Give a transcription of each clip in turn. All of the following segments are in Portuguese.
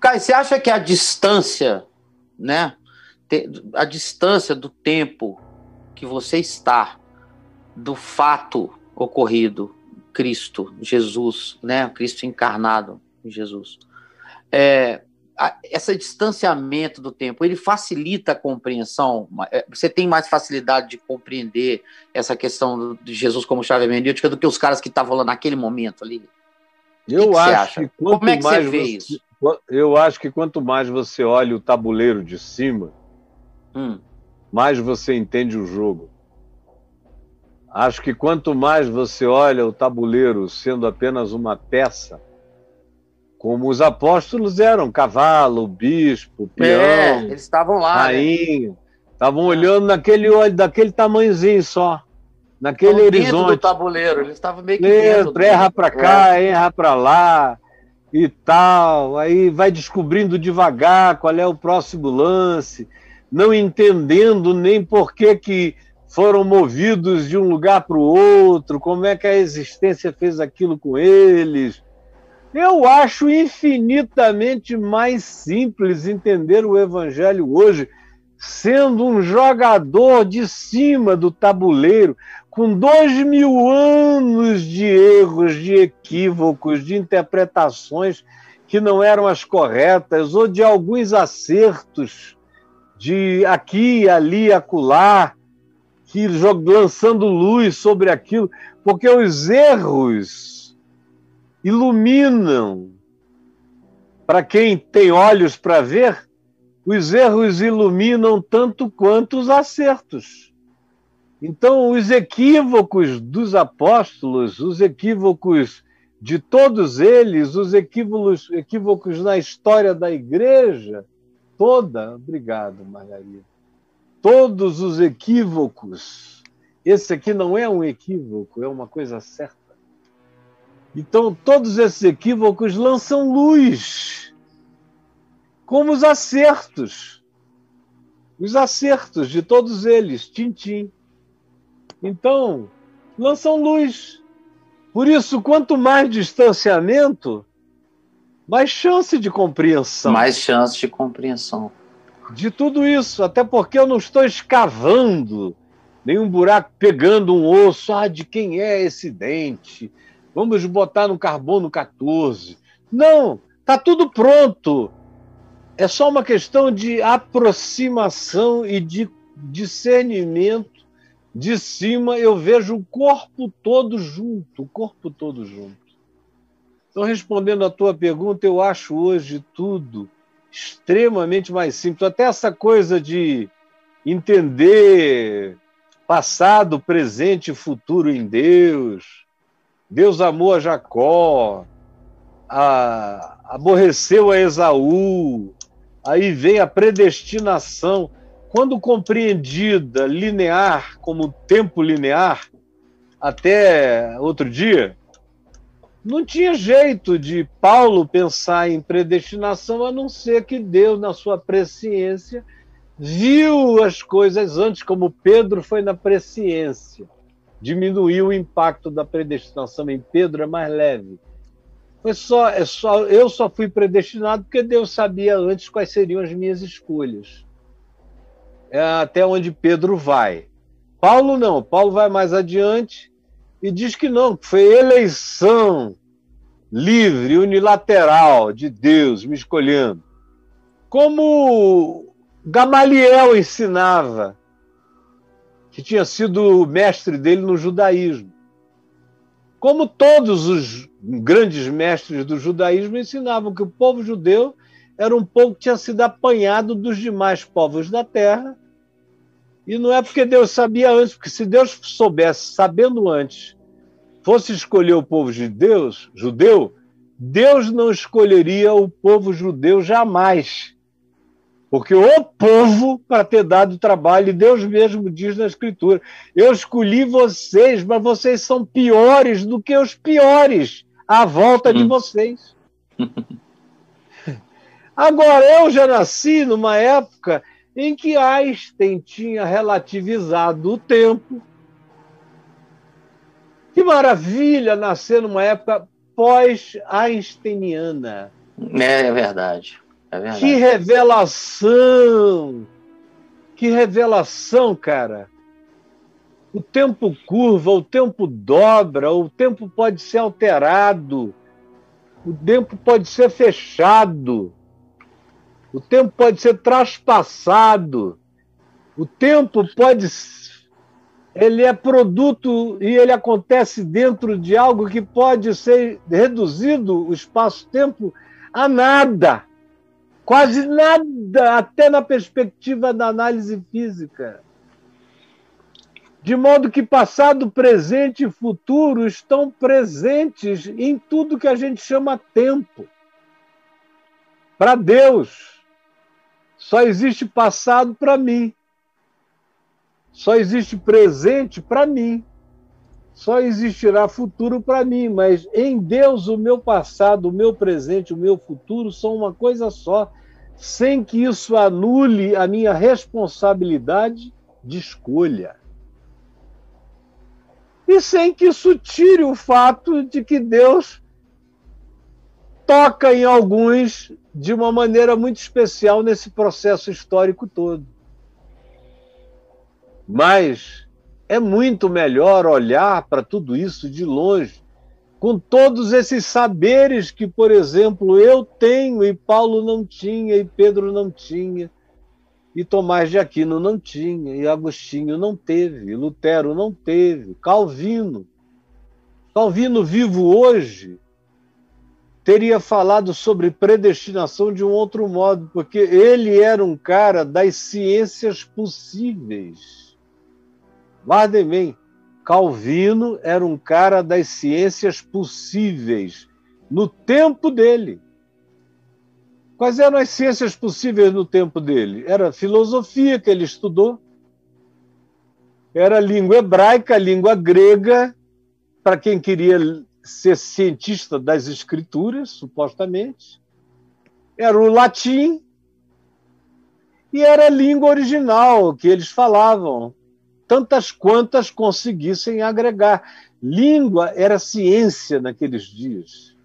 Caio, você acha que a distância, né? A distância do tempo que você está do fato ocorrido, Cristo, Jesus, né? Cristo encarnado em Jesus. Esse distanciamento do tempo, ele facilita a compreensão? Você tem mais facilidade de compreender essa questão de Jesus como chave hermenêutica do que os caras que estavam lá naquele momento ali? Eu acho que como é que você vê isso? Eu acho que quanto mais você olha o tabuleiro de cima, mais você entende o jogo. Acho que quanto mais você olha o tabuleiro sendo apenas uma peça, como os apóstolos eram, cavalo, bispo, peão, eles estavam lá, rainha, estavam olhando naquele olho, daquele tamanhozinho só, naquele horizonte. Dentro do tabuleiro, eles estavam meio que dentro. Erra para cá, erra para lá e tal, aí vai descobrindo devagar qual é o próximo lance, não entendendo nem por que foram movidos de um lugar para o outro, como é que a existência fez aquilo com eles. Eu acho infinitamente mais simples entender o Evangelho hoje, sendo um jogador de cima do tabuleiro, com 2000 anos de erros, de equívocos, de interpretações que não eram as corretas, ou de alguns acertos, de aqui, ali, acolá, que lançando luz sobre aquilo, porque os erros iluminam. Para quem tem olhos para ver, os erros iluminam tanto quanto os acertos. Então, os equívocos dos apóstolos, os equívocos de todos eles, os equívocos na história da igreja toda, obrigado, Margarida, todos os equívocos, esse aqui não é um equívoco, é uma coisa certa. Então, todos esses equívocos lançam luz, como os acertos de todos eles, tintim. Então, lançam luz. Por isso, quanto mais distanciamento, mais chance de compreensão. Mais chance de compreensão. De tudo isso, até porque eu não estou escavando nenhum buraco, pegando um osso, de quem é esse dente? Vamos botar no carbono 14. Não, está tudo pronto. É só uma questão de aproximação e de discernimento. De cima eu vejo o corpo todo junto, Então, respondendo à tua pergunta, eu acho hoje tudo extremamente mais simples. Até essa coisa de entender passado, presente e futuro em Deus. Deus amou a Jacó, aborreceu a Esaú, aí vem a predestinação. Quando compreendida linear, como tempo linear, até outro dia, não tinha jeito de Paulo pensar em predestinação, a não ser que Deus, na sua presciência, viu as coisas antes, como Pedro foi na presciência. Diminuiu o impacto da predestinação em Pedro, é mais leve. Eu só fui predestinado porque Deus sabia antes quais seriam as minhas escolhas. É até onde Pedro vai. Paulo não, Paulo vai mais adiante e diz que não, que foi eleição livre, unilateral de Deus me escolhendo. Como Gamaliel ensinava, que tinha sido o mestre dele no judaísmo. Como todos os grandes mestres do judaísmo ensinavam que o povo judeu era um povo que tinha sido apanhado dos demais povos da terra, e não é porque Deus sabia antes, porque se Deus soubesse, sabendo antes, fosse escolher o povo judeu, Deus não escolheria o povo judeu jamais. Porque o povo, para ter dado trabalho, Deus mesmo diz na Escritura, eu escolhi vocês, mas vocês são piores do que os piores à volta de vocês. Agora, eu já nasci numa época em que Einstein tinha relativizado o tempo. Que maravilha nascer numa época pós-einsteiniana. É verdade. É verdade. Que revelação! Que revelação, cara! O tempo curva, o tempo dobra, o tempo pode ser alterado, o tempo pode ser fechado, o tempo pode ser traspassado, o tempo pode... Ele é produto e ele acontece dentro de algo que pode ser reduzido, o espaço-tempo, a nada. Quase nada, até na perspectiva da análise física. De modo que passado, presente e futuro estão presentes em tudo que a gente chama tempo. Para Deus, só existe passado para mim. Só existe presente para mim. Só existirá futuro para mim. Mas em Deus, o meu passado, o meu presente, o meu futuro são uma coisa só, sem que isso anule a minha responsabilidade de escolha. E sem que isso tire o fato de que Deus toca em alguns de uma maneira muito especial nesse processo histórico todo. Mas é muito melhor olhar para tudo isso de longe, com todos esses saberes que, por exemplo, eu tenho e Paulo não tinha, e Pedro não tinha, e Tomás de Aquino não tinha, e Agostinho não teve, e Lutero não teve, Calvino. Calvino, vivo hoje, teria falado sobre predestinação de um outro modo, porque ele era um cara das ciências possíveis. Guardem bem, Calvino era um cara das ciências possíveis no tempo dele. Quais eram as ciências possíveis no tempo dele? Era filosofia que ele estudou, era língua hebraica, língua grega, para quem queria ser cientista das escrituras, supostamente, era o latim e era a língua original que eles falavam, tantas quantas conseguissem agregar. Língua era ciência naqueles dias.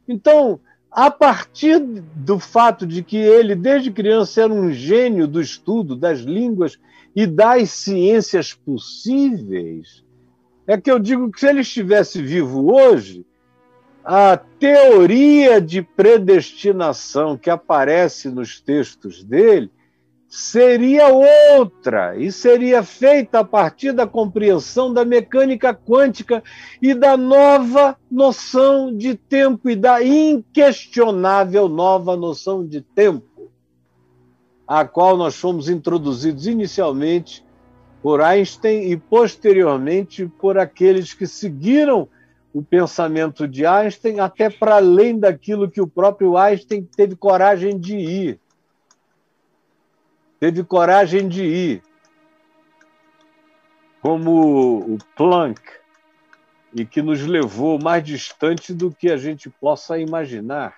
Então, a partir do fato de que ele, desde criança, era um gênio do estudo das línguas e das ciências possíveis, é que eu digo que se ele estivesse vivo hoje, a teoria de predestinação que aparece nos textos dele seria outra, e seria feita a partir da compreensão da mecânica quântica e da nova noção de tempo, e da inquestionável nova noção de tempo, a qual nós fomos introduzidos inicialmente por Einstein e posteriormente por aqueles que seguiram o pensamento de Einstein até para além daquilo que o próprio Einstein teve coragem de ir. Teve coragem de ir, como o Planck, e que nos levou mais distante do que a gente possa imaginar.